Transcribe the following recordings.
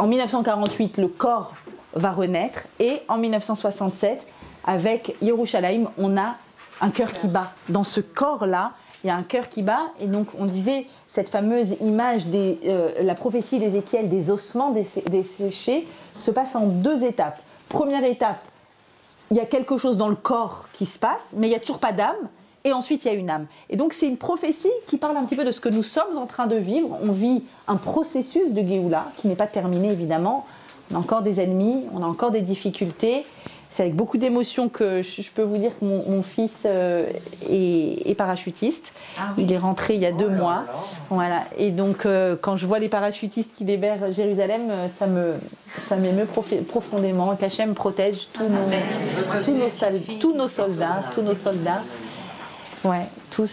en 1948, le corps va renaître et en 1967, avec Yerushalayim, on a un cœur qui bat. Dans ce corps-là, il y a un cœur qui bat et donc on disait cette fameuse image la prophétie d'Ézéchiel des ossements desséchés se passe en 2 étapes. Première étape, il y a quelque chose dans le corps qui se passe, mais il n'y a toujours pas d'âme. Et ensuite, il y a une âme. Et donc, c'est une prophétie qui parle un petit peu de ce que nous sommes en train de vivre. On vit un processus de Géoula qui n'est pas terminé, évidemment. On a encore des ennemis, on a encore des difficultés. C'est avec beaucoup d'émotion que je peux vous dire que mon fils est parachutiste. Ah oui. Il est rentré il y a 2 mois. Voilà. Et donc, quand je vois les parachutistes qui libèrent Jérusalem, ça m'émeut profondément. Qu'Hachem protège tous nos soldats. Ouais, tous,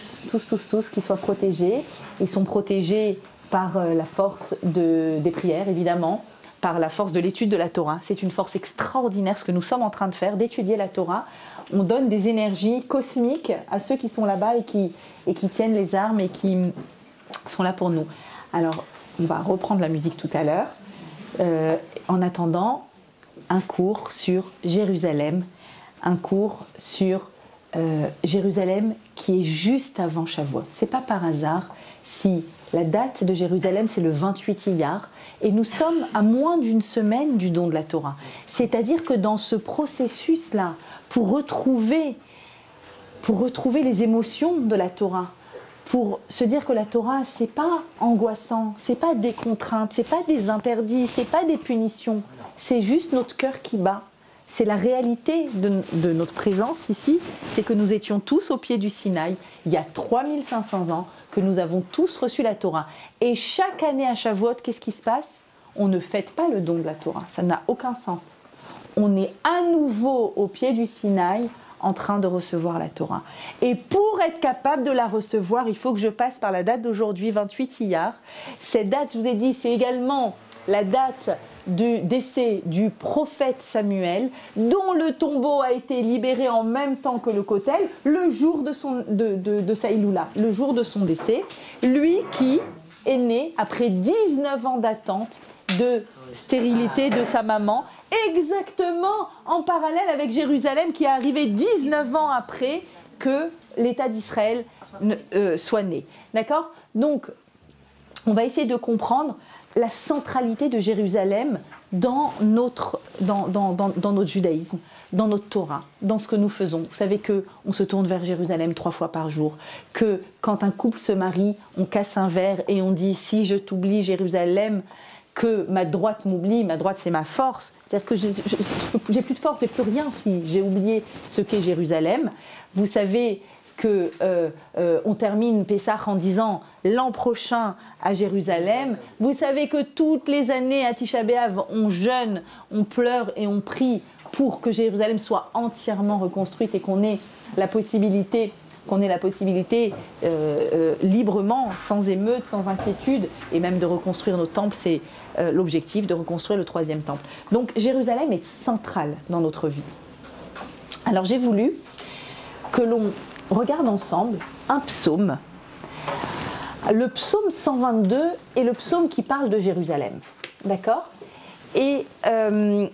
qu'ils soient protégés. Ils sont protégés par la force des prières, évidemment, par la force de l'étude de la Torah. C'est une force extraordinaire, ce que nous sommes en train de faire, d'étudier la Torah. On donne des énergies cosmiques à ceux qui sont là-bas et qui tiennent les armes et qui sont là pour nous. Alors, on va reprendre la musique tout à l'heure. En attendant, un cours sur Jérusalem, un cours sur Jérusalem qui est juste avant Shavuot. C'est pas par hasard si la date de Jérusalem c'est le 28 Iyar et nous sommes à moins d'une semaine du don de la Torah. C'est-à-dire que dans ce processus-là, pour retrouver les émotions de la Torah, pour se dire que la Torah c'est pas angoissant, c'est pas des contraintes, c'est pas des interdits, c'est pas des punitions, c'est juste notre cœur qui bat. C'est la réalité de notre présence ici, c'est que nous étions tous au pied du Sinaï, il y a 3500 ans, que nous avons tous reçu la Torah. Et chaque année à Shavuot, qu'est-ce qui se passe? On ne fête pas le don de la Torah, ça n'a aucun sens. On est à nouveau au pied du Sinaï, en train de recevoir la Torah. Et pour être capable de la recevoir, il faut que je passe par la date d'aujourd'hui, 28 Iyar. Cette date, je vous ai dit, c'est également la date du décès du prophète Samuel, dont le tombeau a été libéré en même temps que le Kotel, le jour de sa Iloula, le jour de son décès. Lui qui est né après 19 ans d'attente de stérilité de sa maman, exactement en parallèle avec Jérusalem qui est arrivé 19 ans après que l'État d'Israël soit né. D'accord? Donc, on va essayer de comprendre la centralité de Jérusalem dans notre judaïsme, dans notre Torah, dans ce que nous faisons. Vous savez qu'on se tourne vers Jérusalem 3 fois par jour, que quand un couple se marie, on casse un verre et on dit « si je t'oublie Jérusalem, que ma droite m'oublie, ma droite c'est ma force ». C'est-à-dire que j'ai plus de force, j'ai plus rien si j'ai oublié ce qu'est Jérusalem. Vous savez on termine Pessah en disant l'an prochain à Jérusalem. Vous savez que toutes les années à Tisha B'Av, on jeûne, on pleure et on prie pour que Jérusalem soit entièrement reconstruite et qu'on ait la possibilité librement, sans émeute, sans inquiétude, et même de reconstruire nos temples. C'est l'objectif, de reconstruire le 3e temple. Donc Jérusalem est centrale dans notre vie. Alors j'ai voulu que l'on regarde ensemble un psaume, le psaume 122 est le psaume qui parle de Jérusalem, d'accord? Et on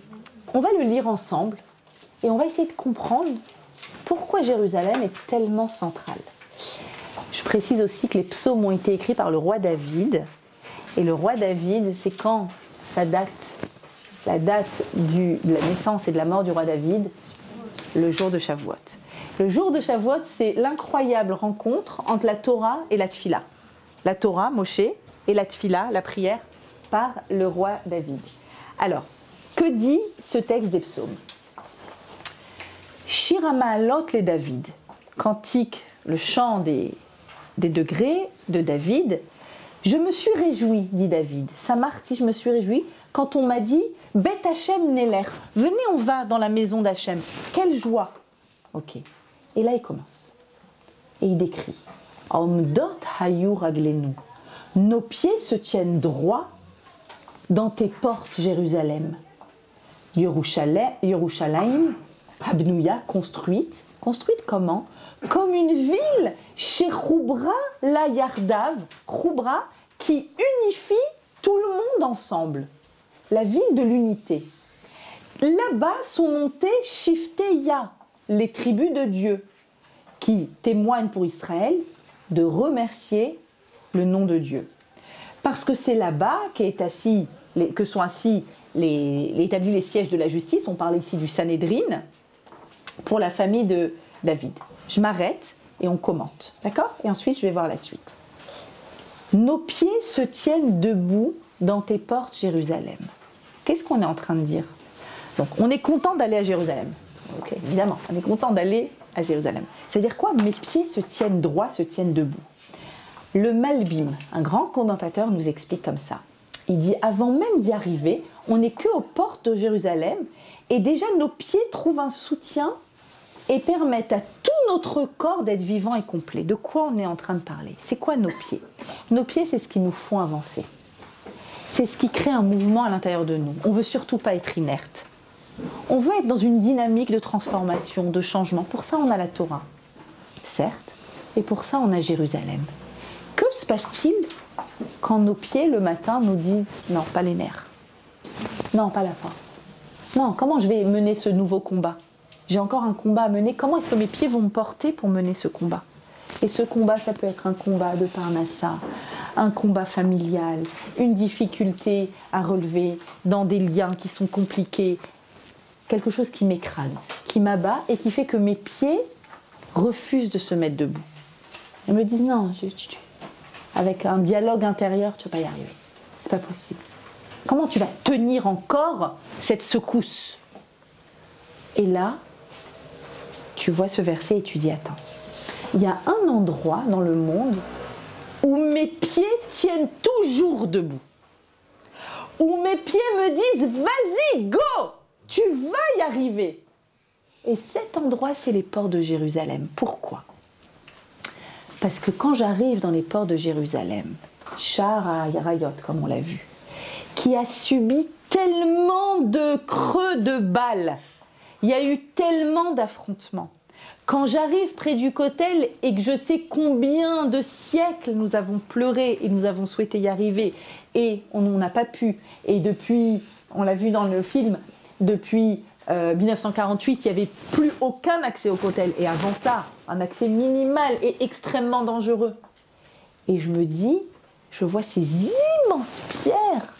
va le lire ensemble et on va essayer de comprendre pourquoi Jérusalem est tellement centrale. Je précise aussi que les psaumes ont été écrits par le roi David, et le roi David, c'est quand sa date, la date de la naissance et de la mort du roi David, le jour de Shavuot. Le jour de Shavuot, c'est l'incroyable rencontre entre la Torah et la Tfila. La Torah, Moshe, et la Tfila, la prière, par le roi David. Alors, que dit ce texte des psaumes? Shir HaMa'alot les David, cantique, le chant des degrés de David. Je me suis réjoui, dit David. Samarti, je me suis réjoui quand on m'a dit Bet Hashem Neler. Venez, on va dans la maison d'Hachem. Quelle joie! Ok. Et là, il commence. Et il décrit Omdot hayu raglenu. Nos pieds se tiennent droits dans tes portes, Jérusalem. Yerushalayim, Habnouya, construite. Construite comment? Comme une ville chez Choubra la Yardav, Choubra qui unifie tout le monde ensemble. la ville de l'unité. Là-bas sont montées Shifteya, les tribus de Dieu, qui témoignent pour Israël de remercier le nom de Dieu. Parce que c'est là-bas que sont assis établis les sièges de la justice. On parle ici du Sanhédrin pour la famille de David. Je m'arrête et on commente, d'accord? Et ensuite, je vais voir la suite. Nos pieds se tiennent debout dans tes portes, Jérusalem. Qu'est-ce qu'on est en train de dire? Donc, on est content d'aller à Jérusalem. Ok, évidemment, on est content d'aller à Jérusalem. C'est-à-dire quoi? Mes pieds se tiennent droits, se tiennent debout. Le Malbim, un grand commentateur, nous explique comme ça. Il dit, avant même d'y arriver, on n'est qu'aux portes de Jérusalem et déjà nos pieds trouvent un soutien et permettent à tout notre corps d'être vivant et complet. De quoi on est en train de parler? C'est quoi nos pieds? Nos pieds, c'est ce qui nous font avancer. C'est ce qui crée un mouvement à l'intérieur de nous. On ne veut surtout pas être inerte. On veut être dans une dynamique de transformation, de changement. Pour ça, on a la Torah, certes, et pour ça, on a Jérusalem. Que se passe-t-il quand nos pieds, le matin, nous disent « Non, pas les nerfs. Non, pas la force. Non, comment je vais mener ce nouveau combat? J'ai encore un combat à mener. Comment est-ce que mes pieds vont me porter pour mener ce combat ?» Et ce combat, ça peut être un combat de Parnassa, un combat familial, une difficulté à relever dans des liens qui sont compliqués, quelque chose qui m'écrase, qui m'abat et qui fait que mes pieds refusent de se mettre debout. Ils me disent non, avec un dialogue intérieur, tu ne vas pas y arriver. C'est pas possible. Comment tu vas tenir encore cette secousse? Et là, tu vois ce verset et tu dis attends, il y a un endroit dans le monde où mes pieds tiennent toujours debout, où mes pieds me disent vas-y, go, tu vas y arriver. Et cet endroit, c'est les ports de Jérusalem. Pourquoi? Parce que quand j'arrive dans les ports de Jérusalem, Shar HaYarayot, comme on l'a vu, qui a subi tellement de creux de balles, il y a eu tellement d'affrontements. Quand j'arrive près du Kotel et que je sais combien de siècles nous avons pleuré et nous avons souhaité y arriver et on n'a pas pu, et depuis, on l'a vu dans le film, depuis 1948, il n'y avait plus aucun accès au Kotel. Et avant ça, un accès minimal et extrêmement dangereux. Et je me dis, je vois ces immenses pierres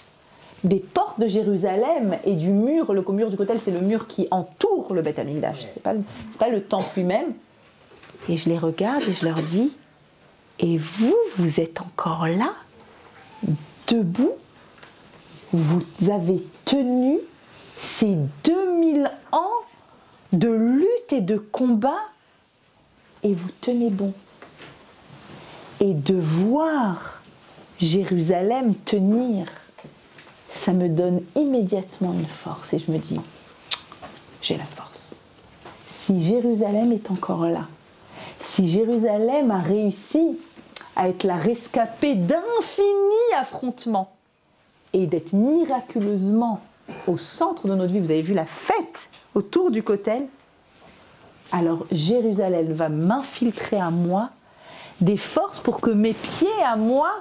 des portes de Jérusalem et du mur. Le mur du Kotel, c'est le mur qui entoure le Beth Amikdash. C'est pas le temple lui-même. Et je les regarde et je leur dis, et vous, vous êtes encore là, debout? Vous avez tenu ces 2000 ans de lutte et de combat et vous tenez bon. Et de voir Jérusalem tenir, ça me donne immédiatement une force et je me dis, j'ai la force. Si Jérusalem est encore là, si Jérusalem a réussi à être la rescapée d'infinis affrontements et d'être miraculeusement au centre de notre vie, vous avez vu la fête autour du Kotel, alors Jérusalem va m'infiltrer à moi des forces pour que mes pieds à moi,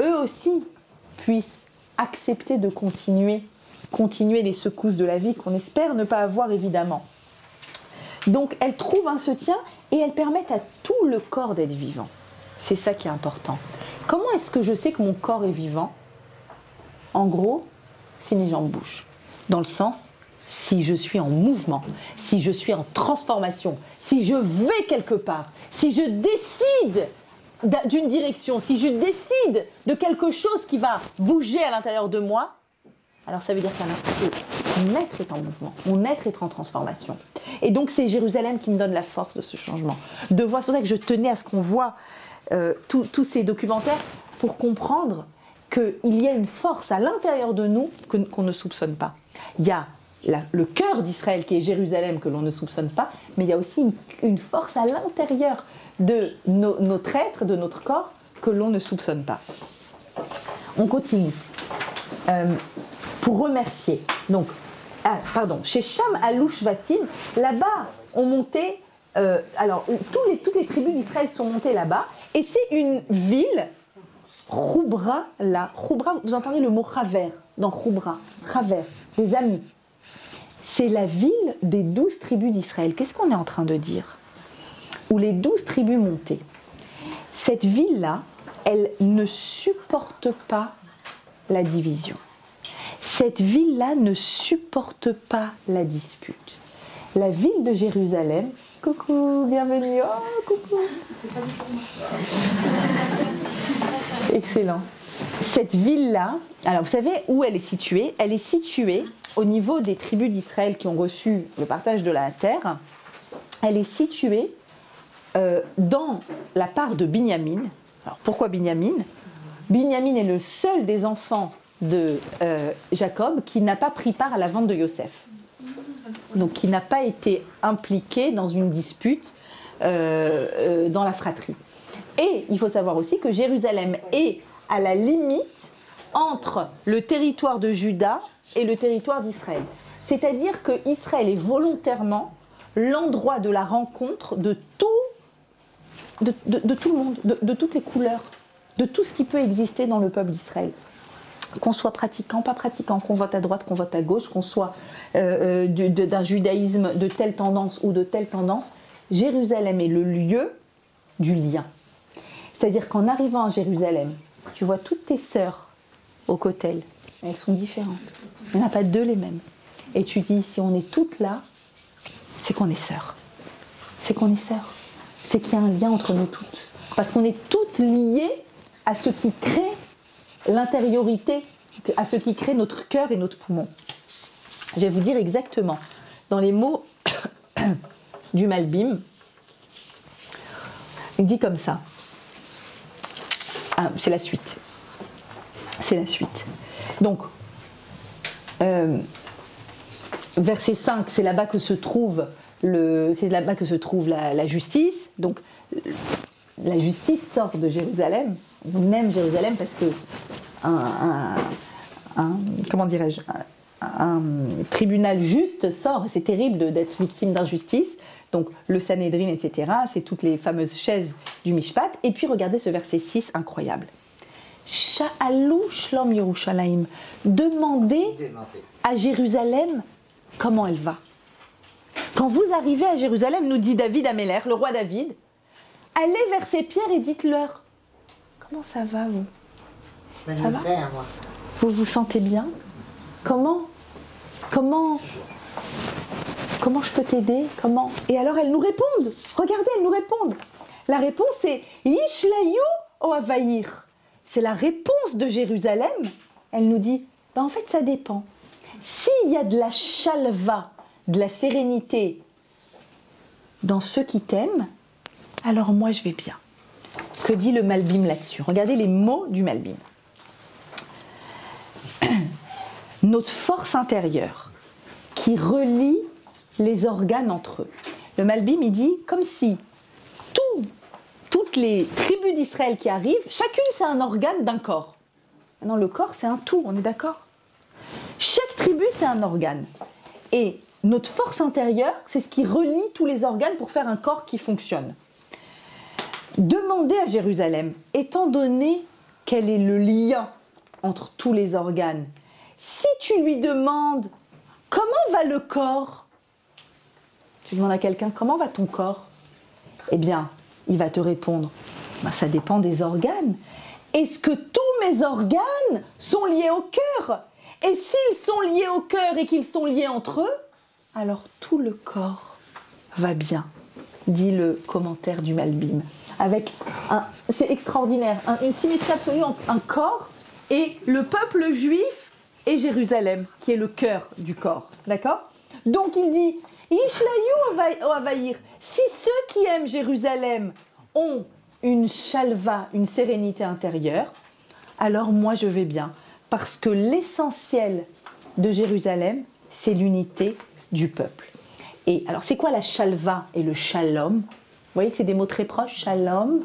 eux aussi, puissent accepter de continuer les secousses de la vie qu'on espère ne pas avoir évidemment. Donc elles trouvent un soutien et elles permettent à tout le corps d'être vivant. C'est ça qui est important. Comment est-ce que je sais que mon corps est vivant? En gros, si mes jambes bougent. Dans le sens, si je suis en mouvement, si je suis en transformation, si je vais quelque part, si je décide d'une direction, si je décide de quelque chose qui va bouger à l'intérieur de moi, alors ça veut dire qu'à l'instant, mon être est en mouvement, mon être est en transformation. Et donc c'est Jérusalem qui me donne la force de ce changement. De voir, c'est pour ça que je tenais à ce qu'on voit tous ces documentaires pour comprendre qu'il y a une force à l'intérieur de nous qu'on ne soupçonne pas. Il y a le cœur d'Israël qui est Jérusalem que l'on ne soupçonne pas, mais il y a aussi une force à l'intérieur de notre être, de notre corps, que l'on ne soupçonne pas. On continue. Pour remercier. Donc, chez Sham Aloushvatim, là-bas, on montait. Toutes les tribus d'Israël sont montées là-bas, et c'est une ville Khoubra, là, Khoubra, vous entendez le mot Chaver dans Khoubra, Chaver, les amis. C'est la ville des 12 tribus d'Israël. Qu'est-ce qu'on est en train de dire? Où les 12 tribus montaient. Cette ville-là, elle ne supporte pas la division. Cette ville-là ne supporte pas la dispute. La ville de Jérusalem, coucou, bienvenue, oh, coucou. Excellent. Cette ville-là, alors vous savez où elle est située? Elle est située au niveau des tribus d'Israël qui ont reçu le partage de la terre. Elle est située dans la part de Binyamin. Alors pourquoi Binyamin? Binyamin est le seul des enfants de Jacob qui n'a pas pris part à la vente de Yosef. Donc qui n'a pas été impliqué dans une dispute dans la fratrie. Et il faut savoir aussi que Jérusalem est à la limite entre le territoire de Juda et le territoire d'Israël. C'est-à-dire que Israël est volontairement l'endroit de la rencontre de tout le monde, de toutes les couleurs, de tout ce qui peut exister dans le peuple d'Israël. Qu'on soit pratiquant, pas pratiquant, qu'on vote à droite, qu'on vote à gauche, qu'on soit d'un judaïsme de telle tendance ou de telle tendance, Jérusalem est le lieu du lien. C'est-à-dire qu'en arrivant à Jérusalem, tu vois toutes tes sœurs au kotel, elles sont différentes. Il n'y en a pas deux les mêmes. Et tu dis, si on est toutes là, c'est qu'on est sœurs. C'est qu'on est sœurs. C'est qu'il y a un lien entre nous toutes. Parce qu'on est toutes liées à ce qui crée l'intériorité, à ce qui crée notre cœur et notre poumon. Je vais vous dire exactement, dans les mots du Malbim, il dit comme ça. Ah, c'est la suite. C'est la suite. Donc, verset 5, c'est là-bas que se trouve la justice. Donc, la justice sort de Jérusalem. On aime Jérusalem parce que comment dirais-je, un tribunal juste sort. C'est terrible d'être victime d'injustice. Donc le Sanhédrin, etc. C'est toutes les fameuses chaises du Mishpat. Et puis regardez ce verset 6, incroyable. Sha'alou shlom Yerushalayim. Demandez à Jérusalem comment elle va. Quand vous arrivez à Jérusalem, nous dit David Améler, le roi David, allez vers ces pierres et dites-leur, comment ça va vous? Ça va? Vous vous sentez bien? Comment je peux t'aider? Comment? Et alors elles nous répondent. Regardez, elles nous répondent. La réponse c'est Yishlayu o Avaïr. C'est la réponse de Jérusalem. Elle nous dit, ben en fait ça dépend. S'il y a de la chalva, de la sérénité dans ceux qui t'aiment, alors moi je vais bien. Que dit le Malbim là-dessus? Regardez les mots du Malbim. Notre force intérieure qui relie les organes entre eux. Le Malbim, il dit comme si toutes les tribus d'Israël qui arrivent, chacune c'est un organe d'un corps. Maintenant, le corps c'est un tout, on est d'accord? Chaque tribu c'est un organe. Et notre force intérieure, c'est ce qui relie tous les organes pour faire un corps qui fonctionne. Demandez à Jérusalem, étant donné quel est le lien entre tous les organes, si tu lui demandes comment va le corps, tu demandes à quelqu'un comment va ton corps, eh bien, il va te répondre, ben, ça dépend des organes. Est-ce que tous mes organes sont liés au cœur? Et s'ils sont liés au cœur et qu'ils sont liés entre eux, alors tout le corps va bien, dit le commentaire du Malbim. C'est extraordinaire, une symétrie absolue entre un corps et le peuple juif et Jérusalem, qui est le cœur du corps. D'accord? Donc il dit, Yishlayu o Avaïr, si ceux qui aiment Jérusalem ont une chalva, une sérénité intérieure, alors moi je vais bien. Parce que l'essentiel de Jérusalem, c'est l'unité du peuple. Et alors c'est quoi la chalva et le shalom? Vous voyez que c'est des mots très proches, shalom,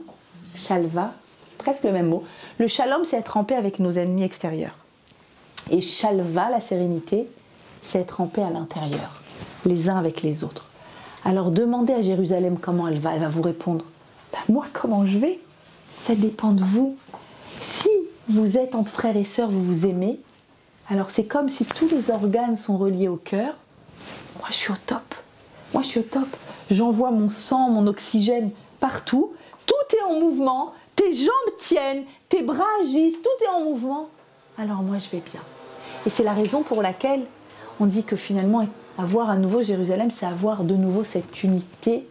shalva, presque le même mot. Le shalom, c'est être en paix avec nos ennemis extérieurs. Et shalva, la sérénité, c'est être en paix à l'intérieur, les uns avec les autres. Alors demandez à Jérusalem comment elle va vous répondre. Ben, moi, comment je vais? Ça dépend de vous. Si vous êtes entre frères et sœurs, vous vous aimez, alors c'est comme si tous les organes sont reliés au cœur. Moi, je suis au top. Moi, je suis au top. J'envoie mon sang, mon oxygène partout. Tout est en mouvement. Tes jambes tiennent, tes bras agissent, tout est en mouvement. Alors moi, je vais bien. Et c'est la raison pour laquelle on dit que finalement, avoir un nouveau Jérusalem, c'est avoir de nouveau cette unité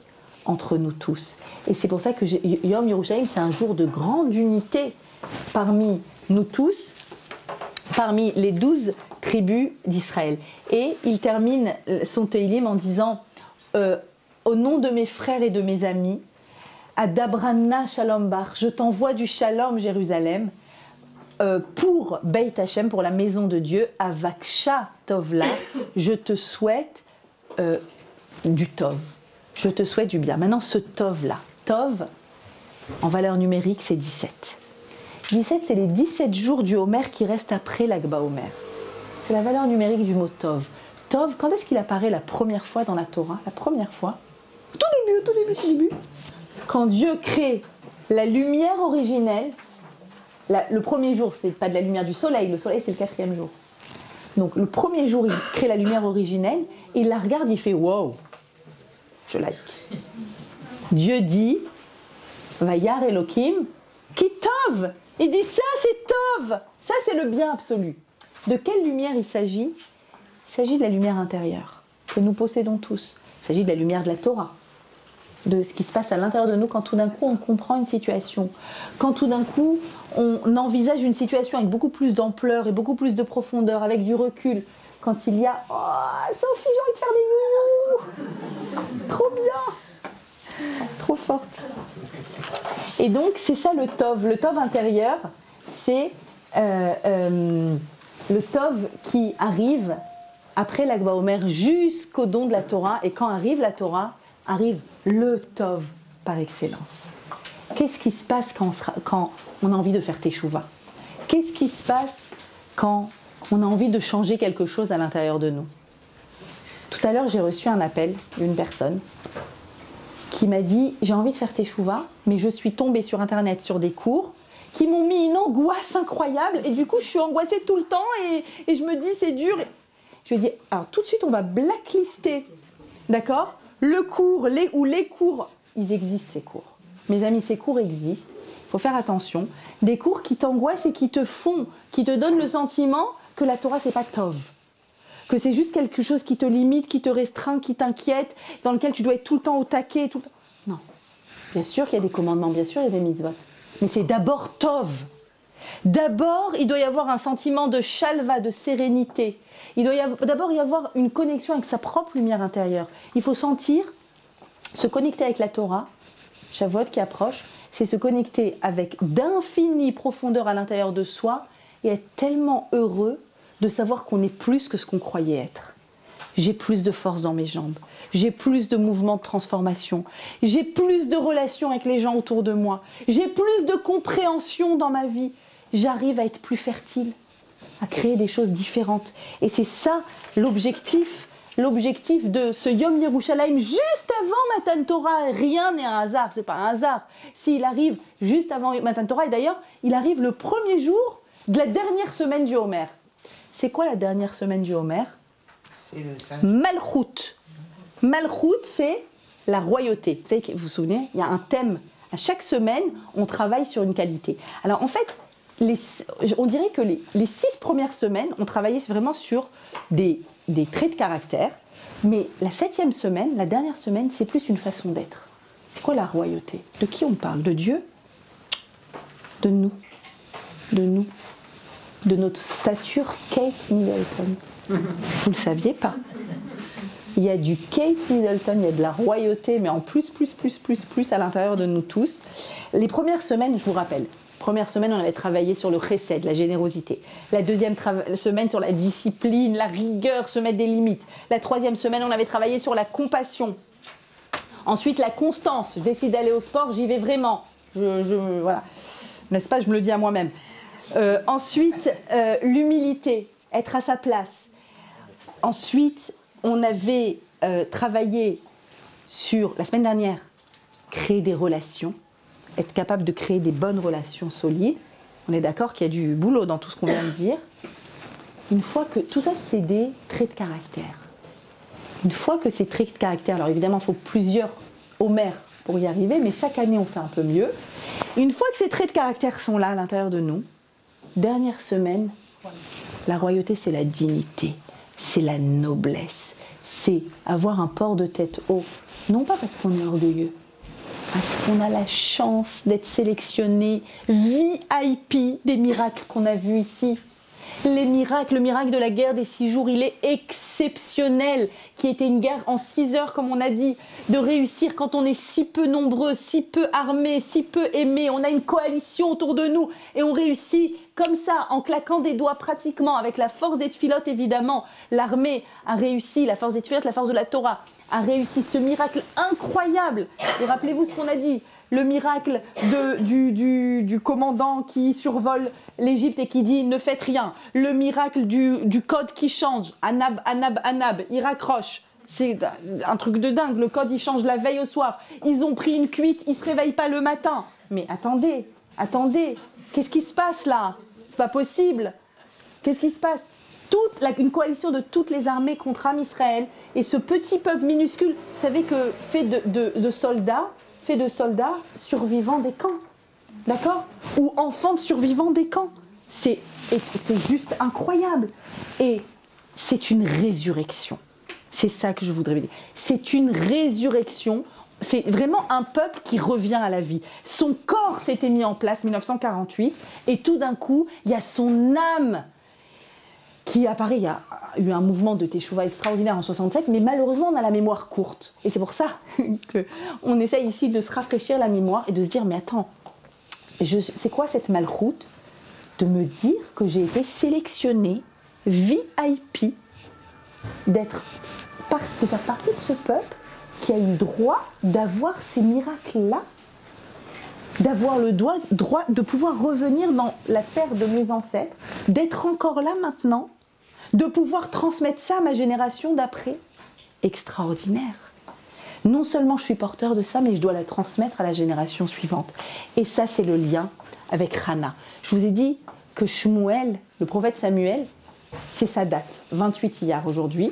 entre nous tous. Et c'est pour ça que Yom Yerushalayim, c'est un jour de grande unité parmi nous tous, parmi les 12 tribus d'Israël. Et il termine son Teilim en disant au nom de mes frères et de mes amis, à Dabrana Shalom Bar, je t'envoie du Shalom Jérusalem pour Beit Hashem, pour la maison de Dieu, à Vaksha Tovla, je te souhaite du Tov, je te souhaite du bien. Maintenant, ce Tov-là, Tov, en valeur numérique, c'est 17. 17, c'est les 17 jours du Homer qui restent après l'Akba Homer. C'est la valeur numérique du mot Tov. Tov, quand est-ce qu'il apparaît la première fois dans la Torah? La première fois, tout début. Quand Dieu crée la lumière originelle, le premier jour, c'est pas de la lumière du soleil, le soleil c'est le 4e jour. Donc le premier jour, il crée la lumière originelle, et il la regarde, il fait wow, je like. Dieu dit, Vayar Elohim, qui Tov. Il dit ça c'est Tov, ça c'est le bien absolu. De quelle lumière il s'agit? Il s'agit de la lumière intérieure, que nous possédons tous. Il s'agit de la lumière de la Torah, de ce qui se passe à l'intérieur de nous quand tout d'un coup on comprend une situation, quand tout d'un coup on envisage une situation avec beaucoup plus d'ampleur et beaucoup plus de profondeur, avec du recul, quand il y a « Oh, Sophie, j'ai envie de faire des you, trop bien, trop forte ». Et donc c'est ça le Tov intérieur, c'est le Tov qui arrive après l'Akba Omer jusqu'au don de la Torah, et quand arrive la Torah, arrive le Tov par excellence. Qu'est-ce qui se passe quand on a envie de faire Teshuvah? Qu'est-ce qui se passe quand on a envie de changer quelque chose à l'intérieur de nous? Tout à l'heure, j'ai reçu un appel d'une personne qui m'a dit « J'ai envie de faire Teshuvah, mais je suis tombée sur Internet sur des cours qui m'ont mis une angoisse incroyable, et du coup, je suis angoissée tout le temps, et je me dis « C'est dur ». Je lui ai dit « Alors, tout de suite, on va blacklister, d'accord ? Le cours, les cours, ils existent ces cours. Mes amis, ces cours existent. Il faut faire attention. Des cours qui t'angoissent et qui te donnent le sentiment que la Torah, c'est pas Tov. Que c'est juste quelque chose qui te limite, qui te restreint, qui t'inquiète, dans lequel tu dois être tout le temps au taquet. Non. Bien sûr qu'il y a des commandements, bien sûr il y a des mitzvot. Mais c'est d'abord Tov. D'abord, il doit y avoir un sentiment de shalva, de sérénité. Il doit d'abord y avoir une connexion avec sa propre lumière intérieure. Il faut sentir, se connecter avec la Torah, Shavuot qui approche, c'est se connecter avec d'infinies profondeurs à l'intérieur de soi et être tellement heureux de savoir qu'on est plus que ce qu'on croyait être. J'ai plus de force dans mes jambes, j'ai plus de mouvements de transformation, j'ai plus de relations avec les gens autour de moi, j'ai plus de compréhension dans ma vie, j'arrive à être plus fertile, à créer des choses différentes. Et c'est ça l'objectif de ce Yom Yerushalayim, juste avant Matan Torah. Rien n'est un hasard, c'est pas un hasard. S'il arrive juste avant Matan Torah, et d'ailleurs, il arrive le premier jour de la dernière semaine du Homer. C'est quoi la dernière semaine du Homer? C'est le Malchut. Malchut, c'est la royauté. Vous vous souvenez, il y a un thème. À chaque semaine, on travaille sur une qualité. Alors en fait, on dirait que les 6 premières semaines, on travaillait vraiment sur des traits de caractère, mais la 7e semaine, la dernière semaine, c'est plus une façon d'être. C'est quoi la royauté? De qui on parle? De Dieu? De nous? De notre stature Kate Middleton. Vous ne le saviez pas? Il y a du Kate Middleton, il y a de la royauté, mais en plus à l'intérieur de nous tous. Les premières semaines, je vous rappelle, première semaine, on avait travaillé sur le chesed, la générosité. La deuxième semaine, sur la discipline, la rigueur, se mettre des limites. La 3e semaine, on avait travaillé sur la compassion. Ensuite, la constance. Je décide d'aller au sport, j'y vais vraiment. Voilà. N'est-ce pas, je me le dis à moi-même. Ensuite, l'humilité, être à sa place. Ensuite, on avait travaillé sur, la semaine dernière, créer des relations, être capable de créer des bonnes relations solides. On est d'accord qu'il y a du boulot dans tout ce qu'on vient de dire. Une fois que tout ça, c'est des traits de caractère. Une fois que ces traits de caractère, alors évidemment, il faut plusieurs Homères pour y arriver, mais chaque année, on fait un peu mieux. Une fois que ces traits de caractère sont là, à l'intérieur de nous, dernière semaine, la royauté, c'est la dignité, c'est la noblesse, c'est avoir un port de tête haut. Non pas parce qu'on est orgueilleux, parce qu'on a la chance d'être sélectionné VIP des miracles qu'on a vus ici. Les miracles, le miracle de la guerre des 6 jours, il est exceptionnel, qui était une guerre en 6 heures, comme on a dit, de réussir quand on est si peu nombreux, si peu armés, si peu aimés, on a une coalition autour de nous et on réussit comme ça, en claquant des doigts pratiquement, avec la force des tfilotes évidemment. L'armée a réussi, la force des tfilotes, la force de la Torah, a réussi ce miracle incroyable. Et rappelez-vous ce qu'on a dit, le miracle du commandant qui survole l'Égypte et qui dit « ne faites rien », le miracle du code qui change, Anab, Anab, Anab, il raccroche. C'est un truc de dingue, le code il change la veille au soir, ils ont pris une cuite, ils ne se réveillent pas le matin. Mais attendez, qu'est-ce qui se passe là? C'est pas possible. Qu'est-ce qui se passe? Une coalition de toutes les armées contre Am Israël et ce petit peuple minuscule, vous savez que fait de soldats survivants des camps, d'accord? Ou enfants de survivants des camps. C'est juste incroyable. Et c'est une résurrection. C'est ça que je voudrais dire. C'est une résurrection. C'est vraiment un peuple qui revient à la vie. Son corps s'était mis en place en 1948 et tout d'un coup, il y a son âme qui apparaît. Il y a eu un mouvement de Teshuvah extraordinaire en 67, mais malheureusement, on a la mémoire courte. Et c'est pour ça qu'on essaye ici de se rafraîchir la mémoire et de se dire, mais attends, c'est quoi cette malchoute de me dire que j'ai été sélectionnée VIP de faire partie de ce peuple qui a eu le droit d'avoir ces miracles-là, d'avoir le droit de pouvoir revenir dans la terre de mes ancêtres, d'être encore là maintenant, de pouvoir transmettre ça à ma génération d'après. Extraordinaire. Non seulement je suis porteur de ça, mais je dois la transmettre à la génération suivante. Et ça, c'est le lien avec Hana. Je vous ai dit que Shmuel, le prophète Samuel, c'est sa date, 28 Iyar aujourd'hui.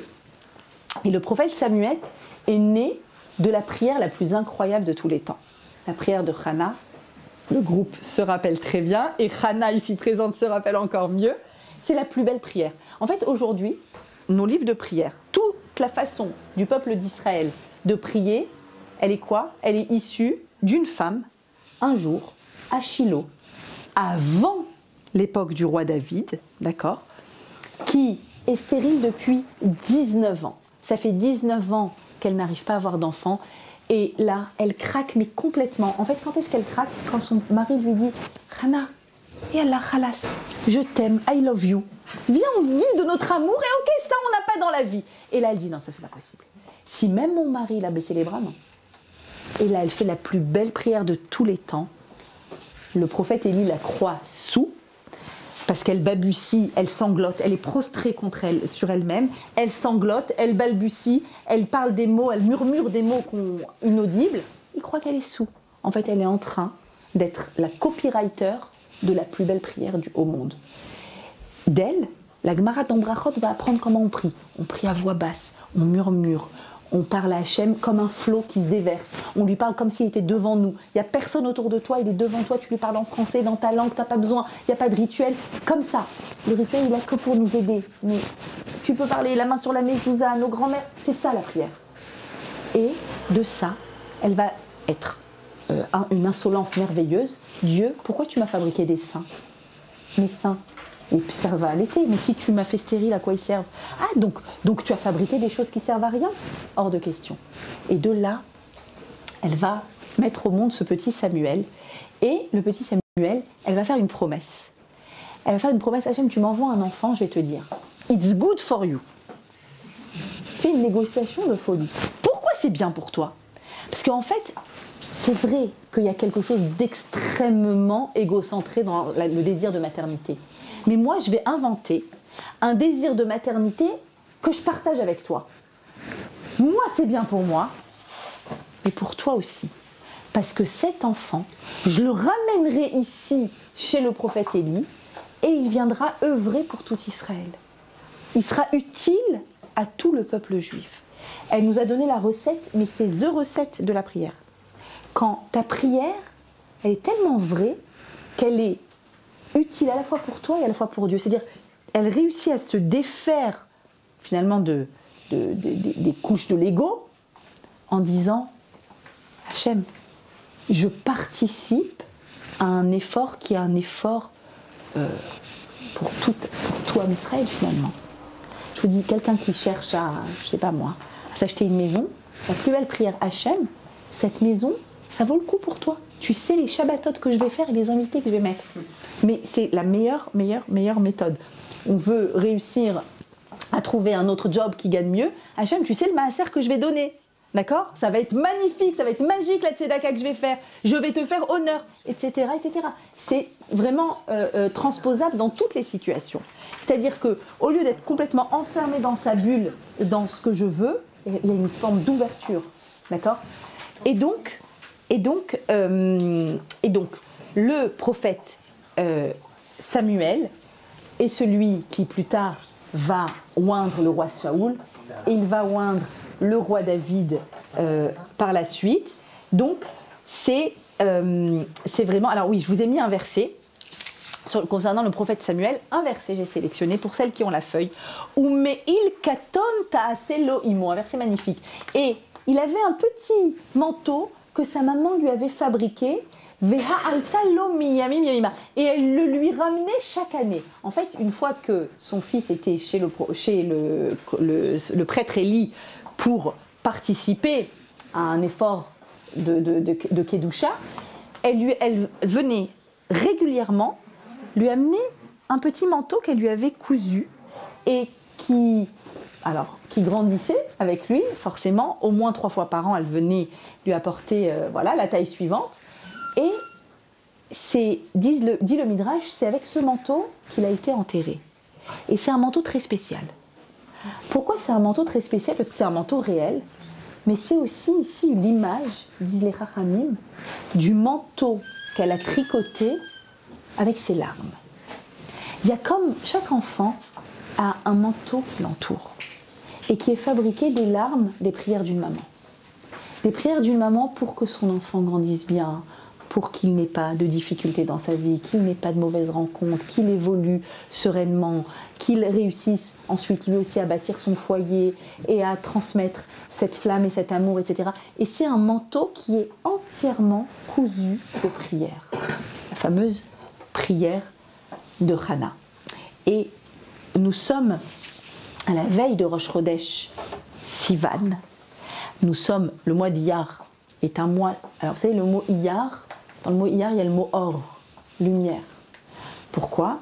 Et le prophète Samuel est né de la prière la plus incroyable de tous les temps. La prière de Hana. Le groupe se rappelle très bien, et Hana, ici présente, se rappelle encore mieux. C'est la plus belle prière. En fait, aujourd'hui, nos livres de prière, toute la façon du peuple d'Israël de prier, elle est quoi? Elle est issue d'une femme, un jour, à Shiloh, avant l'époque du roi David, d'accord, qui est stérile depuis 19 ans. Ça fait 19 ans qu'elle n'arrive pas à avoir d'enfant. Et là, elle craque, mais complètement. En fait, quand est-ce qu'elle craque? Quand son mari lui dit « Hana, et Allah khalas, je t'aime, I love you. Viens, on vit de notre amour, et ok, ça, on n'a pas dans la vie. » Et là, elle dit « Non, ça, c'est pas possible. Si même mon mari, il a baissé les bras, non. » Et là, elle fait la plus belle prière de tous les temps. Le prophète Élie la croit sous, parce qu'elle balbutie, elle sanglote, elle est prostrée contre elle, sur elle-même, elle sanglote, elle balbutie, elle parle des mots, elle murmure des mots inaudibles. Il croit qu'elle est sous. En fait, elle est en train d'être la copywriter de la plus belle prière au monde. D'elle, la Gemara d'Ambrachot va apprendre comment on prie. On prie à voix basse, on murmure, on parle à Hachem comme un flot qui se déverse. On lui parle comme s'il était devant nous. Il n'y a personne autour de toi, il est devant toi, tu lui parles en français, dans ta langue, tu n'as pas besoin. Il n'y a pas de rituel. Comme ça. Le rituel, il est que pour nous aider. Mais tu peux parler la main sur la mezouza à nos grands-mères. C'est ça la prière. Et de ça, elle va être une insolence merveilleuse. Dieu, pourquoi tu m'as fabriqué des seins? Mes seins. Et puis ça va allaiter, mais si tu m'as fait stérile, à quoi ils servent? Ah, donc tu as fabriqué des choses qui servent à rien? Hors de question. Et de là, elle va mettre au monde ce petit Samuel. Et le petit Samuel, elle va faire une promesse. Elle va faire une promesse. Hachem, tu m'envoies un enfant, je vais te dire. It's good for you. Fais une négociation de folie. Pourquoi c'est bien pour toi? Parce qu'en fait, c'est vrai qu'il y a quelque chose d'extrêmement égocentré dans le désir de maternité. Mais moi, je vais inventer un désir de maternité que je partage avec toi. Moi, c'est bien pour moi, mais pour toi aussi. parce que cet enfant, je le ramènerai ici chez le prophète Élie et il viendra œuvrer pour tout Israël. Il sera utile à tout le peuple juif. Elle nous a donné la recette, mais c'est the recette de la prière. Quand ta prière, elle est tellement vraie qu'elle est utile à la fois pour toi et à la fois pour Dieu. C'est-à-dire, elle réussit à se défaire finalement des couches de l'ego en disant « Hachem, je participe à un effort qui est un effort pour tout en Israël finalement. » Je vous dis, quelqu'un qui cherche à, je sais pas moi, à s'acheter une maison, la plus belle prière Hachem, cette maison, ça vaut le coup pour toi. Tu sais les shabbatotes que je vais faire et les invités que je vais mettre. Mais c'est la meilleure méthode. On veut réussir à trouver un autre job qui gagne mieux. Hachem, tu sais le maaser que je vais donner. D'accord? Ça va être magnifique, ça va être magique la tzedaka que je vais faire. Je vais te faire honneur, etc. etc. C'est vraiment transposable dans toutes les situations. C'est-à-dire qu'au lieu d'être complètement enfermé dans sa bulle, dans ce que je veux, il y a une forme d'ouverture. D'accord? Et donc, le prophète Samuel est celui qui plus tard va oindre le roi Saoul, et il va oindre le roi David par la suite. Donc c'est vraiment... Alors oui, je vous ai mis un verset concernant le prophète Samuel, un verset j'ai sélectionné pour celles qui ont la feuille. Umeil katon ta'ase Elohimo, un verset magnifique. Et il avait un petit manteau que sa maman lui avait fabriqué, Veha alta lo miyamim yamima, et elle le lui ramenait chaque année. En fait, une fois que son fils était chez le prêtre Élie pour participer à un effort de Kedusha, elle venait régulièrement lui amener un petit manteau qu'elle lui avait cousu et qui grandissait avec lui, forcément, au moins 3 fois par an, elle venait lui apporter la taille suivante. Et dit le Midrash, c'est avec ce manteau qu'il a été enterré. Et c'est un manteau très spécial. Pourquoi c'est un manteau très spécial? Parce que c'est un manteau réel, mais c'est aussi ici l'image, disent les Chachamim, du manteau qu'elle a tricoté avec ses larmes. Il y a comme chaque enfant a un manteau qui l'entoure et qui est fabriqué des larmes des prières d'une maman. Des prières d'une maman pour que son enfant grandisse bien, pour qu'il n'ait pas de difficultés dans sa vie, qu'il n'ait pas de mauvaises rencontres, qu'il évolue sereinement, qu'il réussisse ensuite lui aussi à bâtir son foyer et à transmettre cette flamme et cet amour, etc. Et c'est un manteau qui est entièrement cousu de prières. La fameuse prière de Hana. Et nous sommes à la veille de Rosh Chodesh Sivan. Nous sommes, le mois d'Iyar est un mois, alors vous savez le mot Iyar, dans le mot Iyar il y a le mot Or, lumière. Pourquoi?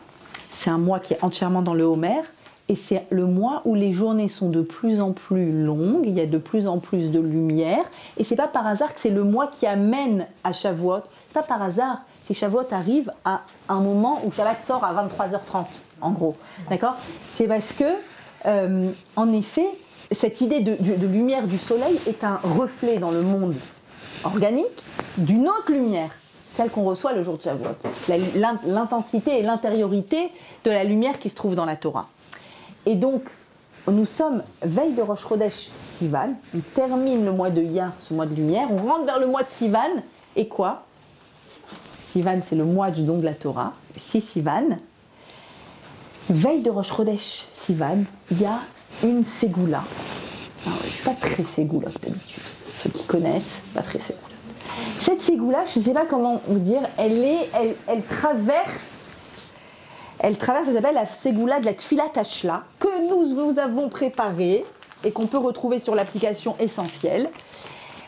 C'est un mois qui est entièrement dans le Homer et c'est le mois où les journées sont de plus en plus longues, il y a de plus en plus de lumière et c'est pas par hasard que c'est le mois qui amène à Shavuot, c'est pas par hasard si Shavuot arrive à un moment où Shabbat sort à 23h30 en gros, d'accord? C'est parce que en effet cette idée de lumière du soleil est un reflet dans le monde organique d'une autre lumière, celle qu'on reçoit le jour de Shavuot, l'intensité et l'intériorité de la lumière qui se trouve dans la Torah. Et donc, nous sommes veille de Rosh Chodesh Sivan, on termine le mois de Iyar, ce mois de lumière, on rentre vers le mois de Sivan, et quoi? Sivan, c'est le mois du don de la Torah, 6 Sivan. Veille de Rosh Chodesh Sivan, il y a une ségoula. Alors, je ne suis pas très ségoulotte d'habitude. Ceux qui connaissent, pas très ségoulotte. Cette ségoula, je ne sais pas comment vous dire, elle traverse, elle s'appelle la ségoula de la Tfilat Hashla, que nous vous avons préparée et qu'on peut retrouver sur l'application Essentielle,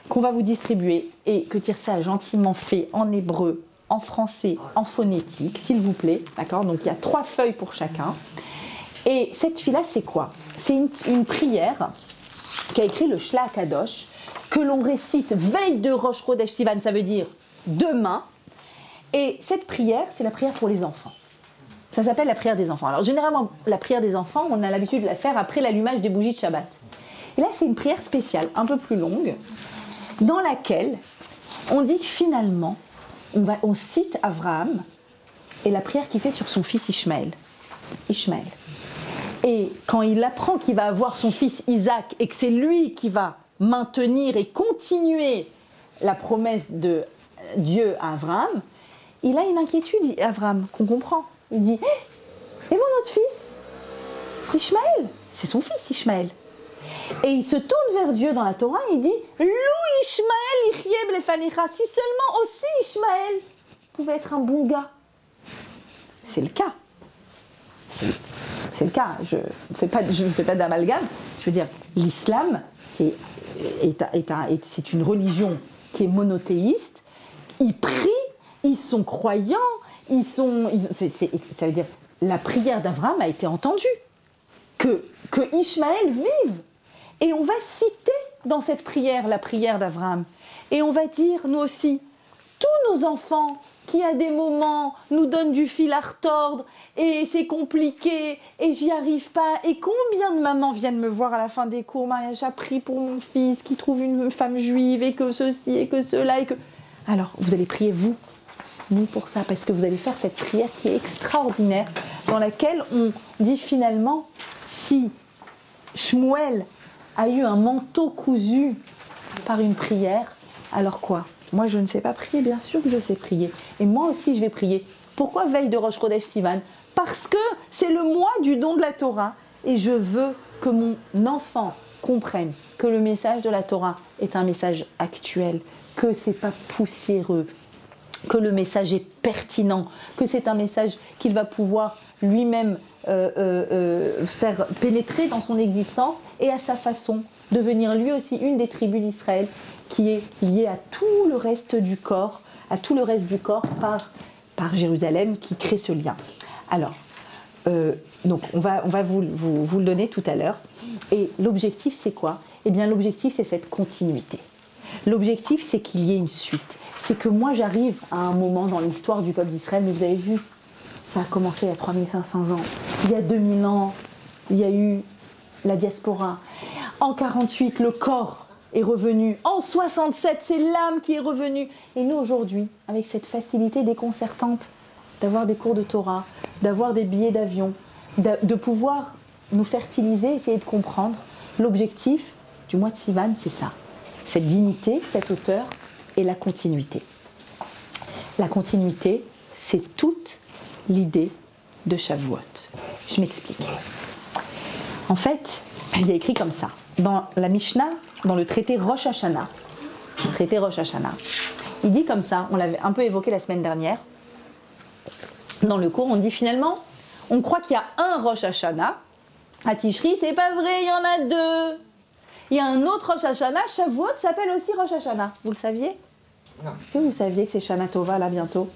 qu'on va vous distribuer et que Tirsa a gentiment fait en hébreu, en français, en phonétique, s'il vous plaît. D'accord? Donc il y a 3 feuilles pour chacun. Et cette tefila, c'est quoi? C'est une prière qu'a écrit le Shla Kadosh, que l'on récite veille de Rosh Chodesh Sivan, ça veut dire demain. Et cette prière, c'est la prière pour les enfants. Ça s'appelle la prière des enfants. Alors généralement, la prière des enfants, on a l'habitude de la faire après l'allumage des bougies de Shabbat. Et là, c'est une prière spéciale, un peu plus longue, dans laquelle On dit que finalement, on cite Abraham et la prière qu'il fait sur son fils Ishmaël. Et quand il apprend qu'il va avoir son fils Isaac et que c'est lui qui va maintenir et continuer la promesse de Dieu à Abraham, il a une inquiétude, Abraham, qu'on comprend. Il dit, et mon autre fils, Ishmaël, c'est son fils Ishmaël. Et il se tourne vers Dieu dans la Torah et il dit, Lou Ishmael ichye b'lefanicha, si seulement aussi Ishmaël pouvait être un bon gars. C'est le cas. C'est le cas. Je ne fais pas d'amalgame. Je veux dire, l'islam, c'est une religion qui est monothéiste. Ils prient, ils sont croyants, ça veut dire, la prière d'Abraham a été entendue. Que Ishmaël vive. Et on va citer dans cette prière la prière d'Abraham. Et on va dire, nous aussi, tous nos enfants qui à des moments nous donnent du fil à retordre et c'est compliqué et j'y arrive pas. Et combien de mamans viennent me voir à la fin des cours, Maria, j'ai pris pour mon fils qui trouve une femme juive et que ceci et que cela et que... Alors, vous allez prier vous pour ça, parce que vous allez faire cette prière qui est extraordinaire, dans laquelle on dit finalement, si Shmuel a eu un manteau cousu par une prière, alors quoi? Moi, je ne sais pas prier, bien sûr que je sais prier. Et moi aussi, je vais prier. Pourquoi veille de Rosh Chodesh Sivan? Parce que c'est le mois du don de la Torah. Et je veux que mon enfant comprenne que le message de la Torah est un message actuel, que ce n'est pas poussiéreux, que le message est pertinent, que c'est un message qu'il va pouvoir lui-même faire pénétrer dans son existence et à sa façon devenir lui aussi une des tribus d'Israël qui est liée à tout le reste du corps, par Jérusalem qui crée ce lien. Alors, donc on va vous le donner tout à l'heure. Et l'objectif c'est quoi? Eh bien l'objectif c'est cette continuité. L'objectif c'est qu'il y ait une suite. C'est que moi j'arrive à un moment dans l'histoire du peuple d'Israël, mais vous avez vu, ça a commencé il y a 3500 ans, il y a 2000 ans, il y a eu la diaspora. En 48, le corps est revenu. En 67, c'est l'âme qui est revenue. Et nous aujourd'hui, avec cette facilité déconcertante d'avoir des cours de Torah, d'avoir des billets d'avion, de pouvoir nous fertiliser, essayer de comprendre, l'objectif du mois de Sivan, c'est ça. Cette dignité, cette hauteur et la continuité. La continuité, c'est toute l'idée de Shavuot. Je m'explique. En fait, il y a écrit comme ça. Dans la Mishnah, dans le traité Rosh Hashanah, il dit comme ça, on l'avait un peu évoqué la semaine dernière, dans le cours, on dit finalement, on croit qu'il y a un Rosh Hashanah, à Tishri, c'est pas vrai, il y en a deux. Il y a un autre Rosh Hashanah, Shavuot s'appelle aussi Rosh Hashanah. Vous le saviez? Non. Est-ce que vous saviez que c'est Shana Tova là bientôt?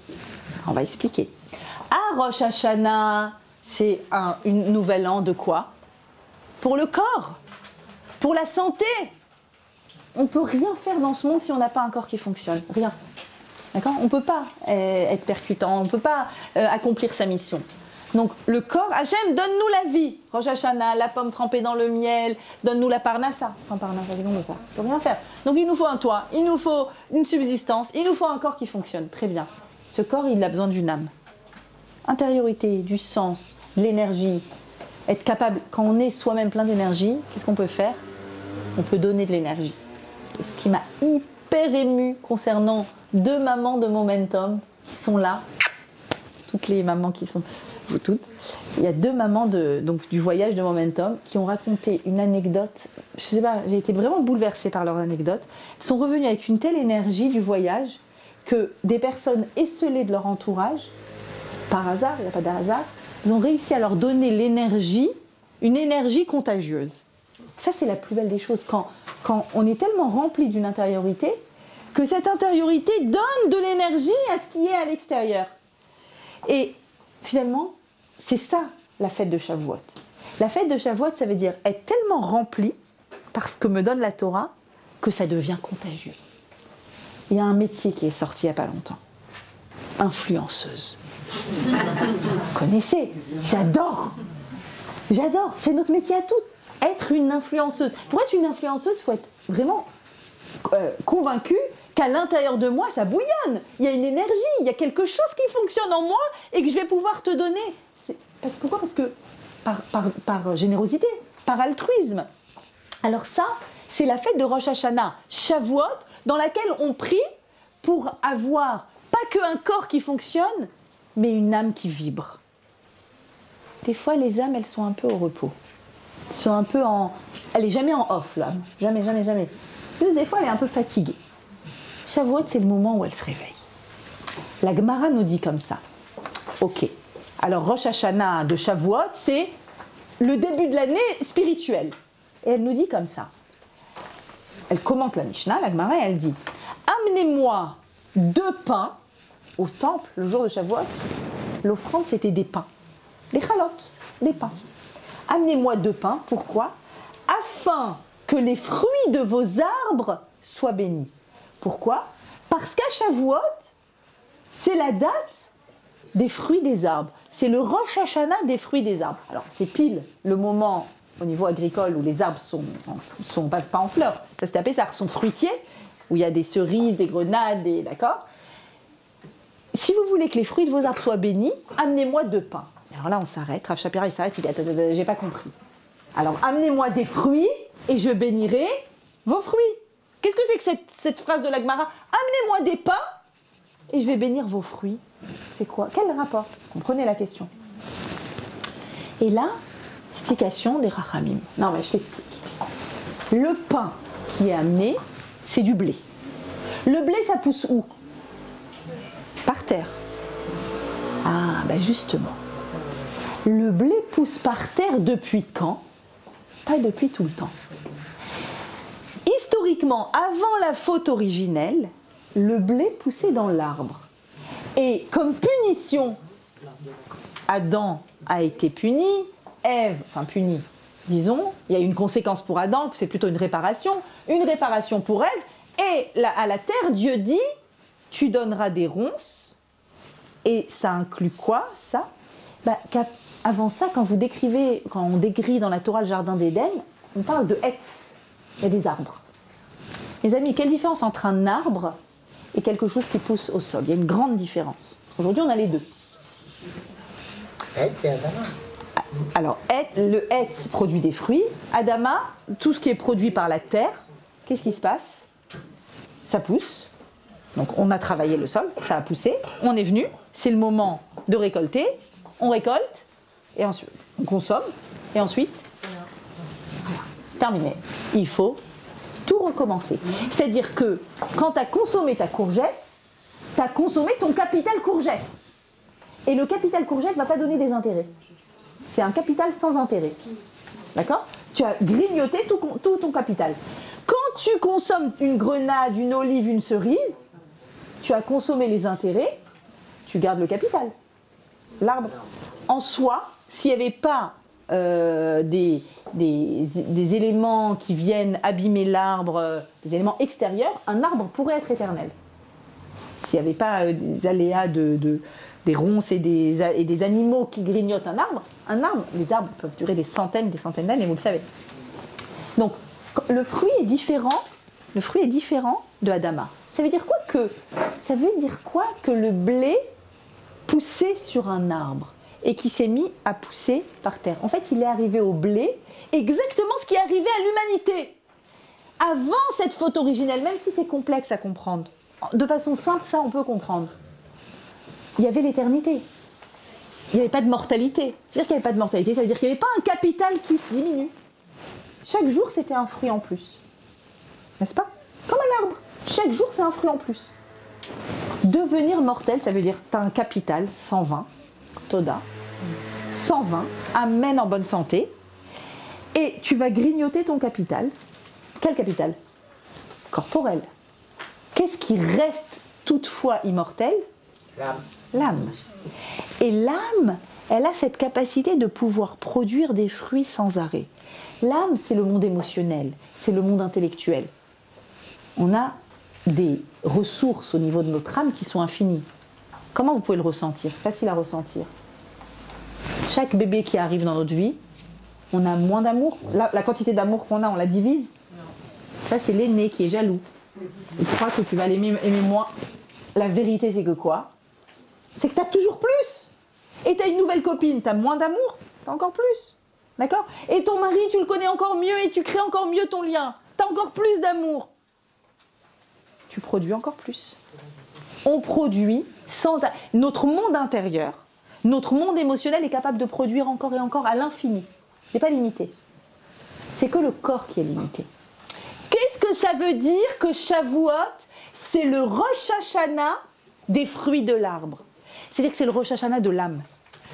On va expliquer. Ah, Rosh Hashanah, c'est un nouvel an de quoi? Pour le corps, pour la santé. On ne peut rien faire dans ce monde si on n'a pas un corps qui fonctionne. Rien. D'accord? On ne peut pas être percutant, on ne peut pas accomplir sa mission. Donc le corps, Hachem, donne-nous la vie. Rosh Hashanah, la pomme trempée dans le miel, donne-nous la parnassa. Sans parnassa, on ne peut rien faire. Donc il nous faut un toit, il nous faut une subsistance, il nous faut un corps qui fonctionne. Très bien. Ce corps, il a besoin d'une âme. Intériorité, du sens, de l'énergie. Être capable, quand on est soi-même plein d'énergie, qu'est-ce qu'on peut faire? On peut donner de l'énergie. Et ce qui m'a hyper émue concernant deux mamans de Momentum qui sont là, toutes les mamans qui sont, vous toutes, il y a deux mamans donc, du voyage de Momentum qui ont raconté une anecdote, je sais pas, j'ai été vraiment bouleversée par leur anecdote. Elles sont revenues avec une telle énergie du voyage que des personnes esselées de leur entourage, par hasard, il n'y a pas de hasard, ils ont réussi à leur donner l'énergie, une énergie contagieuse. Ça, c'est la plus belle des choses, quand on est tellement rempli d'une intériorité, que cette intériorité donne de l'énergie à ce qui est à l'extérieur. Et finalement, c'est ça la fête de Shavuot. La fête de Shavuot, ça veut dire être tellement rempli par ce que me donne la Torah, que ça devient contagieux. Il y a un métier qui est sorti il n'y a pas longtemps. Influenceuse. Vous connaissez? J'adore, c'est notre métier à toutes, être une influenceuse. Pour être une influenceuse, il faut être vraiment convaincu qu'à l'intérieur de moi, ça bouillonne. Il y a une énergie, il y a quelque chose qui fonctionne en moi et que je vais pouvoir te donner. Pourquoi? Parce que par générosité, par altruisme. Alors ça, c'est la fête de Rosh Hashanah, Shavuot, dans laquelle on prie pour avoir pas qu'un corps qui fonctionne, mais une âme qui vibre. Des fois, les âmes, elles sont un peu au repos. Elles sont un peu en... Elle n'est jamais en off, l'âme. Jamais, jamais, jamais. Juste des fois, elle est un peu fatiguée. Shavuot, c'est le moment où elle se réveille. La Gemara nous dit comme ça. Ok. Alors, Rosh Hashanah de Shavuot, c'est le début de l'année spirituelle. Et elle nous dit comme ça. Elle commente la Mishnah, la Gemara, et elle dit « Amenez-moi 2 pains au temple le jour de Shavuot. » L'offrande, c'était des pains. Des chalotes, des pains. Amenez-moi 2 pains, pourquoi? Afin que les fruits de vos arbres soient bénis. Pourquoi? Parce qu'à Shavuot, c'est la date des fruits des arbres. C'est le Rosh Hashanah des fruits des arbres. Alors, c'est pile le moment au niveau agricole où les arbres sont pas en fleurs. Ça s'est appelé ça, sont fruitiers, où il y a des cerises, des grenades, d'accord? Si vous voulez que les fruits de vos arbres soient bénis, amenez-moi 2 pains. Alors là, on s'arrête. Rav Shapira, il s'arrête, il dit « j'ai pas compris ». Alors, amenez-moi des fruits et je bénirai vos fruits. Qu'est-ce que c'est que cette phrase de la Gemara? Amenez-moi des pains et je vais bénir vos fruits. C'est quoi? Quel rapport? Comprenez la question. Et là, explication des Rachamim. Non, mais je t'explique. Le pain qui est amené, c'est du blé. Le blé, ça pousse où? Par terre. Ah, ben justement. Le blé pousse par terre depuis quand? Pas depuis tout le temps. Historiquement, avant la faute originelle, le blé poussait dans l'arbre. Et comme punition, Adam a été puni, Ève, enfin puni, disons, il y a une conséquence pour Adam, c'est plutôt une réparation pour Ève, et à la terre, Dieu dit, tu donneras des ronces, et ça inclut quoi, ça? Avant ça, quand on décrit dans la Torah le jardin d'Éden, on parle de Hetz, il y a des arbres. Mes amis, quelle différence entre un arbre et quelque chose qui pousse au sol? Il y a une grande différence. Aujourd'hui, on a les deux. Hetz et Adama. Alors, le Hetz produit des fruits. Adama, tout ce qui est produit par la terre, qu'est-ce qui se passe? Ça pousse. Donc, on a travaillé le sol, ça a poussé. On est venu, c'est le moment de récolter. On récolte, et ensuite, on consomme, et ensuite, c'est terminé. Il faut tout recommencer. C'est-à-dire que quand tu as consommé ta courgette, tu as consommé ton capital courgette. Et le capital courgette ne va pas donner des intérêts. C'est un capital sans intérêt. D'accord? Tu as grignoté tout ton capital. Quand tu consommes une grenade, une olive, une cerise, tu as consommé les intérêts, tu gardes le capital. L'arbre, en soi, s'il n'y avait pas des éléments qui viennent abîmer l'arbre, des éléments extérieurs, un arbre pourrait être éternel. S'il n'y avait pas des aléas des ronces et des animaux qui grignotent un arbre, les arbres peuvent durer des centaines d'années, vous le savez. Donc, le fruit est différent de Adama. Ça veut dire quoi que le blé poussait sur un arbre et qui s'est mis à pousser par terre? En fait, il est arrivé au blé exactement ce qui est arrivé à l'humanité. Avant cette faute originelle, même si c'est complexe à comprendre, de façon simple, ça on peut comprendre. Il y avait l'éternité. Il n'y avait pas de mortalité. C'est-à-dire qu'il n'y avait pas de mortalité, ça veut dire qu'il n'y avait pas un capital qui diminue. Chaque jour, c'était un fruit en plus. N'est-ce pas? Comme un arbre. Chaque jour, c'est un fruit en plus. Devenir mortel, ça veut dire que tu as un capital, 120, Toda, 120, amène en bonne santé, et tu vas grignoter ton capital. Quel capital? Corporel. Qu'est-ce qui reste toutefois immortel? L'âme. L'âme. Et l'âme, elle a cette capacité de pouvoir produire des fruits sans arrêt. L'âme, c'est le monde émotionnel, c'est le monde intellectuel. On a des ressources au niveau de notre âme qui sont infinies. Comment vous pouvez le ressentir? C'est facile à ressentir. Chaque bébé qui arrive dans notre vie, on a moins d'amour. La quantité d'amour qu'on a, on la divise. Ça, c'est l'aîné qui est jaloux. Il croit que tu vas l'aimer moins. La vérité, c'est que quoi? C'est que tu as toujours plus. Et tu as une nouvelle copine, tu as moins d'amour, tu as encore plus. D'accord? Et ton mari, tu le connais encore mieux et tu crées encore mieux ton lien. Tu as encore plus d'amour. Tu produis encore plus. On produit sans... Notre monde intérieur, notre monde émotionnel est capable de produire encore et encore à l'infini. Il n'est pas limité. C'est que le corps qui est limité. Qu'est-ce que ça veut dire que Shavuot, c'est le Rosh Hashanah des fruits de l'arbre? C'est-à-dire que c'est le Rosh Hashanah de l'âme.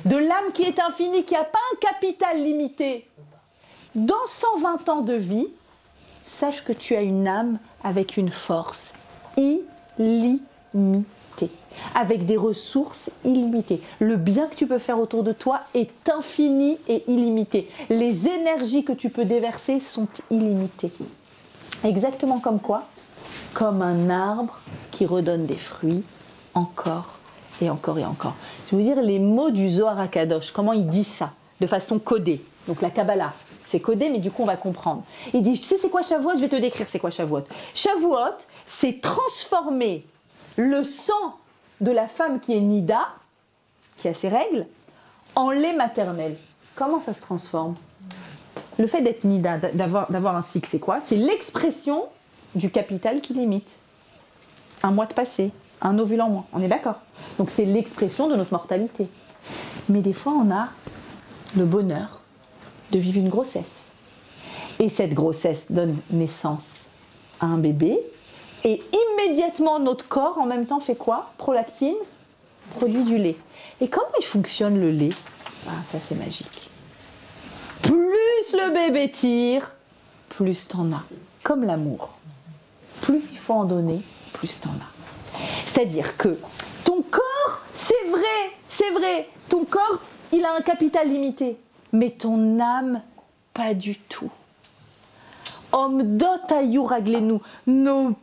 De l'âme qui est infinie, qui n'a pas un capital limité. Dans 120 ans de vie, sache que tu as une âme avec une force illimitée, avec des ressources illimitées. Le bien que tu peux faire autour de toi est infini et illimité. Les énergies que tu peux déverser sont illimitées. Exactement comme quoi? Comme un arbre qui redonne des fruits encore et encore et encore. Je vais vous dire les mots du Zohar HaKadosh, comment il dit ça, de façon codée. Donc la Kabbalah, c'est codé, mais du coup on va comprendre. Il dit, tu sais c'est quoi Shavuot? Je vais te décrire c'est quoi Shavuot. Shavuot, c'est transformer le sang de la femme qui est Nida, qui a ses règles, en lait maternel. Comment ça se transforme? Le fait d'être Nida, d'avoir un cycle, c'est quoi? C'est l'expression du capital qui limite. Un mois de passé, un ovule en moins, on est d'accord? Donc c'est l'expression de notre mortalité. Mais des fois, on a le bonheur de vivre une grossesse. Et cette grossesse donne naissance à un bébé. Et immédiatement, notre corps, en même temps, fait quoi? Prolactine, produit du lait. Et comment il fonctionne le lait? Ah, ça, c'est magique. Plus le bébé tire, plus t'en as. Comme l'amour. Plus il faut en donner, plus t'en as. C'est-à-dire que ton corps, c'est vrai, ton corps, il a un capital limité. Mais ton âme, pas du tout. Omdot ayou raglenu, nos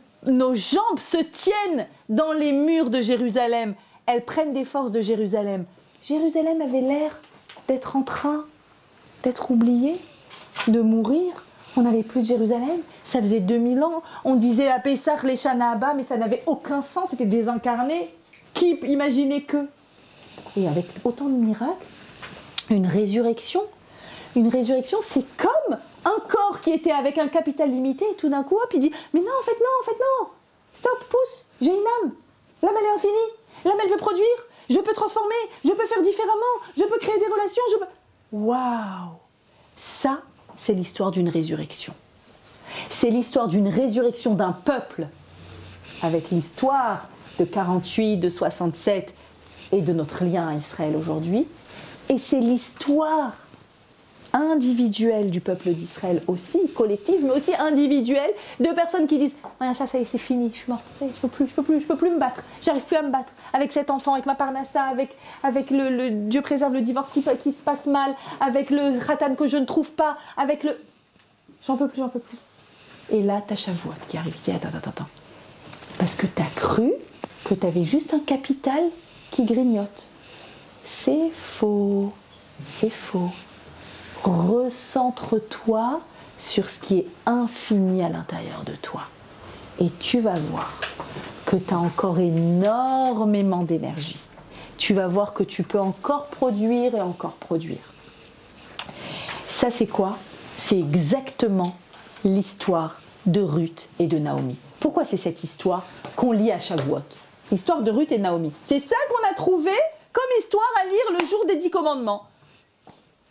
jambes se tiennent dans les murs de Jérusalem. Elles prennent des forces de Jérusalem. Jérusalem avait l'air d'être en train d'être oubliée, de mourir. On n'avait plus de Jérusalem. Ça faisait 2000 ans. On disait à Pessah, les Shana Abba, mais ça n'avait aucun sens. C'était désincarné. Qui imaginait que? Et avec autant de miracles, une résurrection. Une résurrection, c'est comme un corps qui était avec un capital limité et tout d'un coup, hop, il dit mais non, en fait, non. Stop, pousse, j'ai une âme. L'âme, elle est infinie. L'âme, elle veut produire. Je peux transformer. Je peux faire différemment. Je peux créer des relations. Waouh! Ça, c'est l'histoire d'une résurrection. C'est l'histoire d'une résurrection d'un peuple avec l'histoire de 48, de 67 et de notre lien à Israël aujourd'hui. Et c'est l'histoire individuelle du peuple d'Israël aussi, collective, mais aussi individuelle, de personnes qui disent « Rien, ça y est, c'est fini, je suis morte, je peux plus me battre, j'arrive plus à me battre avec cet enfant, avec ma parnassa, avec le Dieu préserve le divorce qui se passe mal, avec le khatan que je ne trouve pas, avec le... J'en peux plus. » Et là, t'as Shavuot qui arrive, qui dit « Attends. Parce que t'as cru que t'avais juste un capital qui grignote. C'est faux. Recentre-toi sur ce qui est infini à l'intérieur de toi. Et tu vas voir que tu as encore énormément d'énergie. Tu vas voir que tu peux encore produire et encore produire. Ça, c'est quoi? C'est exactement l'histoire de Ruth et de Naomi. Pourquoi c'est cette histoire qu'on lit à Shavuot? L'histoire de Ruth et Naomi. C'est ça qu'on a trouvé comme histoire à lire le jour des 10 commandements.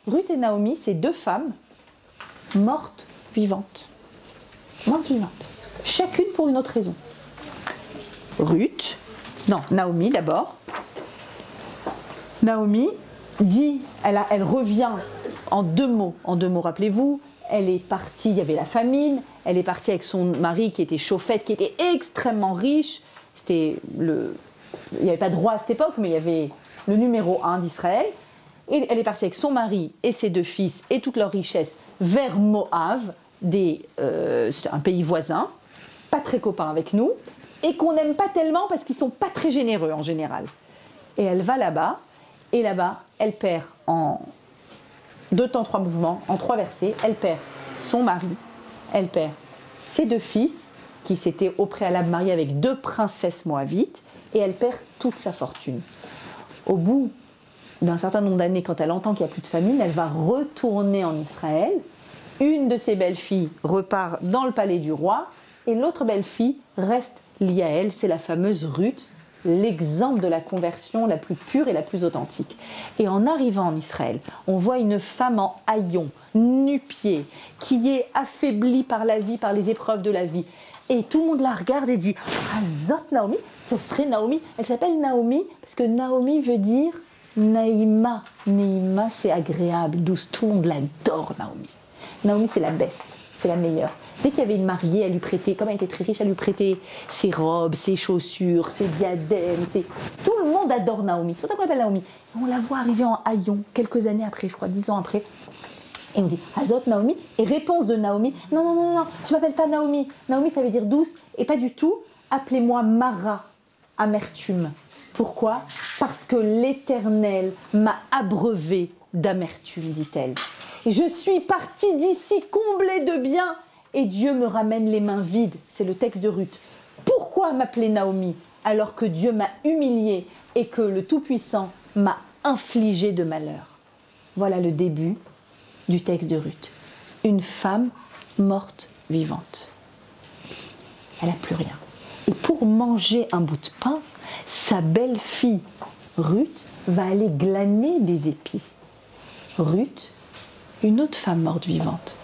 Ruth et Naomi, c'est deux femmes mortes, vivantes. Chacune pour une autre raison. Naomi d'abord. Naomi dit, elle revient en deux mots, rappelez-vous, elle est partie, il y avait la famine, elle est partie avec son mari qui était chauffette, qui était extrêmement riche. Il n'y avait pas de roi à cette époque, mais il y avait le numéro 1 d'Israël. Et elle est partie avec son mari et ses deux fils et toute leur richesse vers Moab, un pays voisin, pas très copain avec nous, et qu'on n'aime pas tellement parce qu'ils ne sont pas très généreux en général. Et elle va là-bas, et là-bas, elle perd en 2 temps 3 mouvements, en 3 versets, elle perd son mari, elle perd ses 2 fils, qui s'était au préalable mariée avec 2 princesses moabites, et elle perd toute sa fortune. Au bout d'un certain nombre d'années, quand elle entend qu'il n'y a plus de famine, elle va retourner en Israël. Une de ses belles-filles repart dans le palais du roi, et l'autre belle-fille reste liée à elle, c'est la fameuse Ruth, l'exemple de la conversion la plus pure et la plus authentique. Et en arrivant en Israël, on voit une femme en haillons, nu-pieds, qui est affaiblie par la vie, par les épreuves de la vie. Et tout le monde la regarde et dit « Azot Naomi, ce serait Naomi ». Elle s'appelle Naomi parce que Naomi veut dire Naïma. Naïma, c'est agréable, douce. Tout le monde l'adore, Naomi. Naomi, c'est la best, c'est la meilleure. Dès qu'il y avait une mariée, elle lui prêtait, comme elle était très riche, elle lui prêtait ses robes, ses chaussures, ses diadèmes. Tout le monde adore Naomi. C'est pour ça qu'on l'appelle Naomi. On la voit arriver en haillons, quelques années après, je crois, 10 ans après. Et on dit Azot Naomi. Et réponse de Naomi, non, non, non, non, je ne m'appelle pas Naomi. Naomi, ça veut dire douce. Et pas du tout. Appelez-moi Mara, amertume. Pourquoi ? Parce que l'Éternel m'a abreuvée d'amertume, dit-elle. Je suis partie d'ici comblée de biens et Dieu me ramène les mains vides. C'est le texte de Ruth. Pourquoi m'appeler Naomi alors que Dieu m'a humiliée et que le Tout-Puissant m'a infligé de malheur ? Voilà le début du texte de Ruth. Une femme morte vivante. Elle n'a plus rien. Et pour manger un bout de pain, sa belle-fille Ruth va aller glaner des épis. Ruth, une autre femme morte vivante.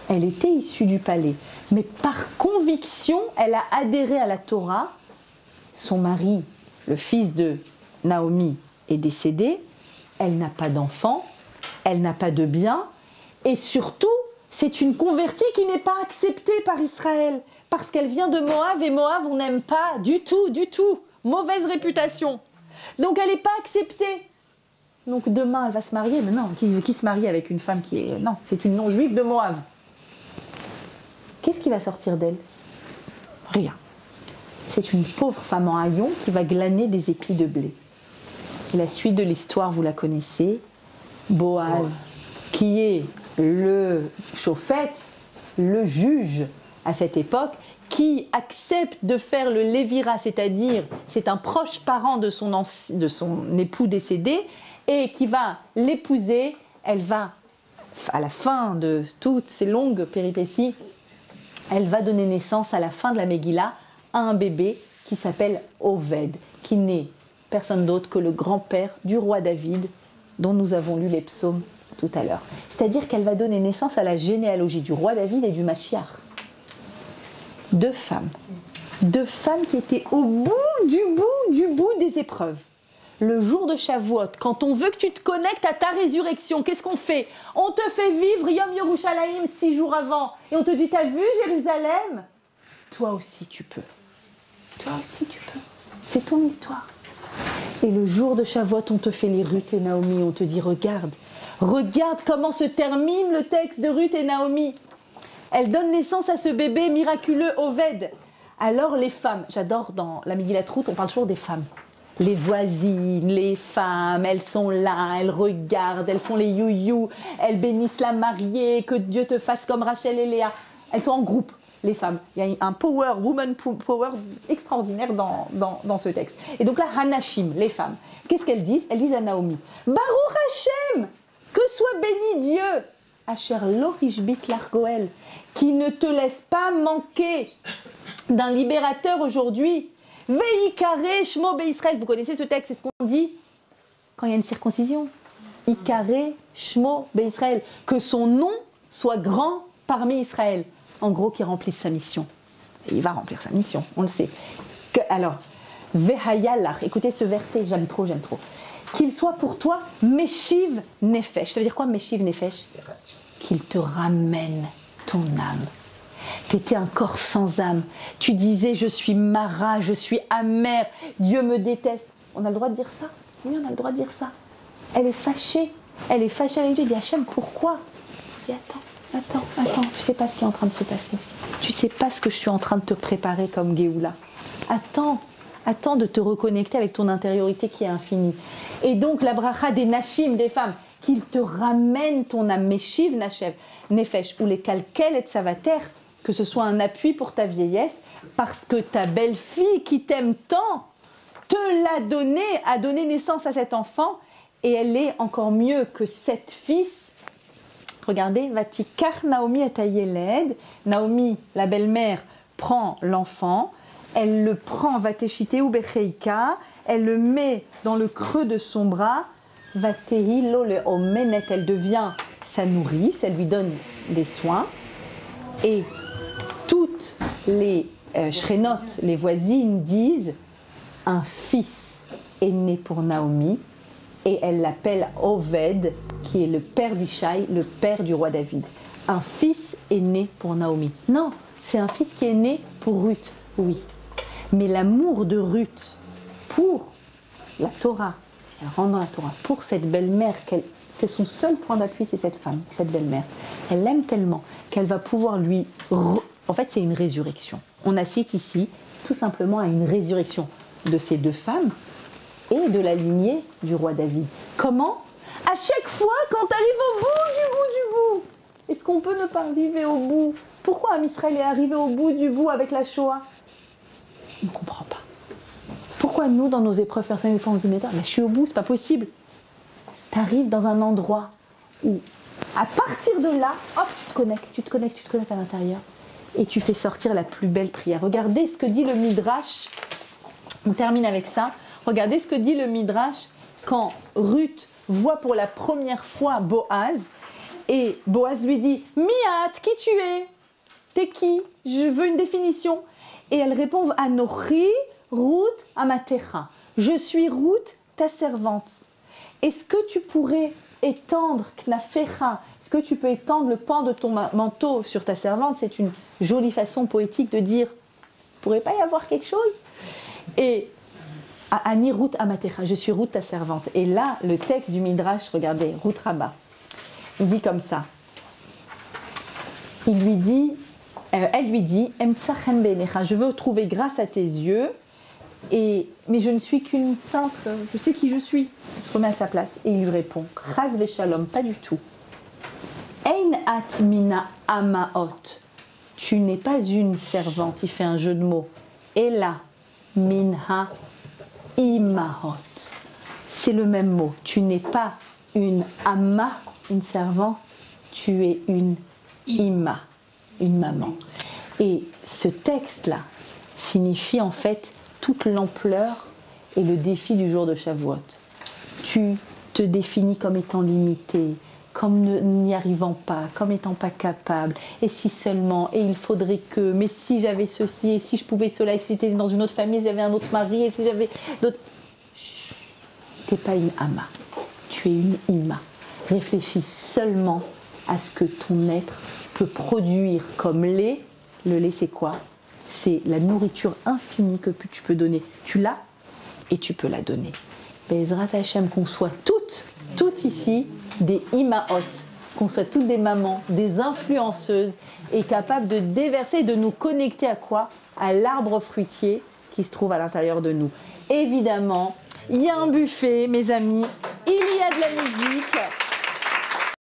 Elle était issue du palais, mais par conviction, elle a adhéré à la Torah. Son mari, le fils de Naomi, est décédé. Elle n'a pas d'enfant, elle n'a pas de biens, et surtout, c'est une convertie qui n'est pas acceptée par Israël, parce qu'elle vient de Moab, et Moab, on n'aime pas du tout, du tout. Mauvaise réputation. Donc elle n'est pas acceptée. Donc demain, elle va se marier, mais non, qui se marie avec une femme qui est... Non, c'est une non-juive de Moab. Qu'est-ce qui va sortir d'elle ? Rien. C'est une pauvre femme en haillons qui va glaner des épis de blé. Et la suite de l'histoire, vous la connaissez. Boaz, qui est le chauffette, le juge à cette époque, qui accepte de faire le lévira, c'est-à-dire c'est un proche parent de son époux décédé, et qui va l'épouser. Elle va, à la fin de toutes ces longues péripéties, elle va donner naissance à la fin de la Megillah à un bébé qui s'appelle Oved, qui n'est personne d'autre que le grand-père du roi David, dont nous avons lu les psaumes tout à l'heure. C'est-à-dire qu'elle va donner naissance à la généalogie du roi David et du Mashiach. 2 femmes qui étaient au bout des épreuves. Le jour de Shavuot, quand on veut que tu te connectes à ta résurrection, qu'est-ce qu'on fait ? On te fait vivre Yom Yerushalayim 6 jours avant. Et on te dit, t'as vu Jérusalem ? Toi aussi tu peux. Toi aussi tu peux. C'est ton histoire. Et le jour de Shavuot, on te fait les Ruth et Naomi. On te dit, regarde comment se termine le texte de Ruth et Naomi. Elle donne naissance à ce bébé miraculeux Oved. Alors les femmes, j'adore dans la Megillat Ruth, on parle toujours des femmes. Les voisines, les femmes, elles sont là, elles regardent, elles font les you-you, elles bénissent la mariée, que Dieu te fasse comme Rachel et Léa. Elles sont en groupe, les femmes. Il y a un power, woman power extraordinaire dans ce texte. Et donc là, Hanashim, les femmes, qu'est-ce qu'elles disent ? Elles disent à Naomi, Baruch Hashem, que soit béni Dieu, Asher lo hishbit lach goel, qui ne te laisse pas manquer d'un libérateur aujourd'hui. Veikare shmo beIsraël. Vous connaissez ce texte, c'est ce qu'on dit quand il y a une circoncision. Ikare shmo beIsraël. Que son nom soit grand parmi Israël. En gros, qu'il remplisse sa mission. Et il va remplir sa mission, on le sait. Alors, Vehayalach, écoutez ce verset, j'aime trop. Qu'il soit pour toi Meshiv Nefesh. Ça veut dire quoi Meshiv Nefesh ? Qu'il te ramène ton âme. Tu étais un corps sans âme. Tu disais, je suis Mara, je suis amère, Dieu me déteste. On a le droit de dire ça ? Oui, on a le droit de dire ça. Elle est fâchée avec Dieu. Elle dit, Hachem, pourquoi ? Je dis, attends, tu sais pas ce qui est en train de se passer. Tu sais pas ce que je suis en train de te préparer comme Géoula. Attends de te reconnecter avec ton intériorité qui est infinie. Et donc, la bracha des Nashim, des femmes, qu'il te ramène ton âme, Meshiv Nefesh, ou les Kalkel et Tsavater, que ce soit un appui pour ta vieillesse, parce que ta belle-fille qui t'aime tant te l'a donné, a donné naissance à cet enfant, et elle est encore mieux que 7 fils. Regardez, Vatikar Naomi et Ayeled. Naomi, la belle-mère, prend l'enfant, elle le prend, Vateshite ou Becheika, elle le met dans le creux de son bras, Vatehi lo le omenet, elle devient sa nourrice, elle lui donne des soins, et toutes les shrénotes, les voisines disent, un fils est né pour Naomi, et elle l'appelle Oved, qui est le père d'Ishaï, le père du roi David. Un fils est né pour Naomi. Non, c'est un fils qui est né pour Ruth, oui. Mais l'amour de Ruth pour la Torah, elle rentre dans la Torah, pour cette belle-mère, c'est son seul point d'appui, c'est cette femme, cette belle-mère. Elle l'aime tellement qu'elle va pouvoir lui... En fait, c'est une résurrection. On assiste ici tout simplement à une résurrection de ces deux femmes et de la lignée du roi David. Comment? À chaque fois, quand tu arrives au bout, est-ce qu'on peut ne pas arriver au bout? Pourquoi Israël est arrivé au bout avec la Shoah? On ne comprend pas. Pourquoi nous, dans nos épreuves personnelles, on se dit, mais je suis au bout, c'est pas possible. Tu arrives dans un endroit où, à partir de là, hop, tu te connectes à l'intérieur et tu fais sortir la plus belle prière. Regardez ce que dit le Midrash. On termine avec ça. Regardez ce que dit le Midrash quand Ruth voit pour la première fois Boaz, et Boaz lui dit « Miat, qui tu es? T'es qui? Je veux une définition. » Et elle répond « Anochi, Ruth, Amatecha. Je suis Ruth, ta servante. Est-ce que tu pourrais étendre Knafecha? Est-ce que tu peux étendre le pan de ton manteau sur ta servante? » C'est une jolie façon poétique de dire « Pourrait pas y avoir quelque chose ?» Et Ani Ruth Amatecha, je suis Ruth ta servante. Et là, le texte du Midrash, regardez, Ruth Rabbah, il dit comme ça. Elle lui dit, Emtsachen beinecha, je veux trouver grâce à tes yeux, mais je ne suis qu'une simple, je sais qui je suis. Il se remet à sa place et il lui répond, Chas v'shalom, pas du tout. Ein at mina amaot, tu n'es pas une servante, il fait un jeu de mots. Ela minha imahot, c'est le même mot. Tu n'es pas une ama, une servante, tu es une ima, une maman. Et ce texte-là signifie en fait toute l'ampleur et le défi du jour de Shavuot. Tu te définis comme étant limité, comme n'y arrivant pas, comme étant pas capable, et si seulement, et il faudrait que, mais si j'avais ceci, et si je pouvais cela, et si j'étais dans une autre famille, si j'avais un autre mari, et si j'avais d'autres... Tu n'es pas une ama, tu es une ima. Réfléchis seulement à ce que ton être peut produire comme lait. Le lait, c'est quoi? C'est la nourriture infinie que tu peux donner. Tu l'as et tu peux la donner. Bezrat Hashem, qu'on soit toutes ici des imaot, qu'on soit toutes des mamans, des influenceuses et capables de déverser, de nous connecter à quoi? À l'arbre fruitier qui se trouve à l'intérieur de nous. Évidemment, il y a un buffet, mes amis, il y a de la musique.